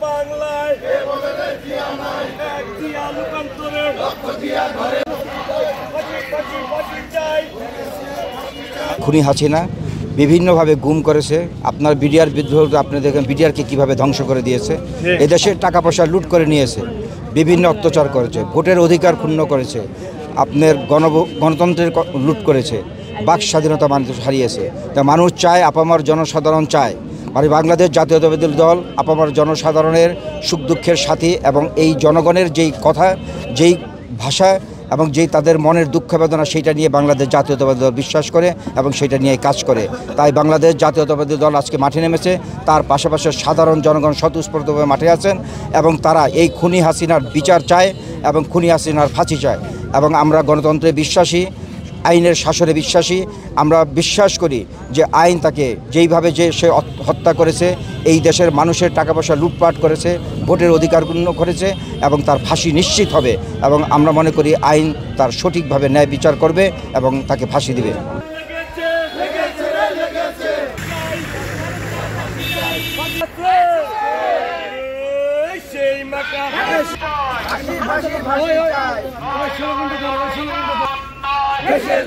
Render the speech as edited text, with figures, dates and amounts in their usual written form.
বাংলায় এক জিয়া লোকান্তরে খুনি হাসিনা বিভিন্নভাবে গুম করেছে। আপনার বিডিআর বিদ্রোহ আপনি দেখেন বিডিআরকে কীভাবে ধ্বংস করে দিয়েছে। এদেশের টাকা পয়সা লুট করে নিয়েছে, বিভিন্ন অত্যাচার করেছে, ভোটের অধিকার ক্ষুণ্ণ করেছে, আপনার গণতন্ত্রের লুট করেছে, বাক স্বাধীনতা মানুষ হারিয়েছে। তা মানুষ চায়, আপামর জনসাধারণ চায় মানে বাংলাদেশ জাতীয়তাবাদী দল আপামর জনসাধারণের সুখ দুঃখের সাথী এবং এই জনগণের যেই কথা, যেই ভাষা এবং যেই তাদের মনের দুঃখ বেদনা সেইটা নিয়ে বাংলাদেশ জাতীয়তাবাদী দল বিশ্বাস করে এবং সেইটা নিয়ে কাজ করে। তাই বাংলাদেশ জাতীয়তাবাদী দল আজকে মাঠে নেমেছে। তার পাশাপাশি সাধারণ জনগণ স্বতঃস্ফূর্তভাবে মাঠে আছেন এবং তারা এই খুনি হাসিনার বিচার চায় এবং খুনি হাসিনার ফাঁসি চায়। এবং আমরা গণতন্ত্রে বিশ্বাসী, আইনের শাসনে বিশ্বাসী। আমরা বিশ্বাস করি যে আইন তাকে যেইভাবে যে সে হত্যা করেছে, এই দেশের মানুষের টাকা পয়সা লুটপাট করেছে, ভোটের অধিকার ক্ষুণ্ণ করেছে এবং তার ফাঁসি নিশ্চিত হবে। এবং আমরা মনে করি আইন তার সঠিকভাবে ন্যায় বিচার করবে এবং তাকে ফাঁসি দিবে। সেই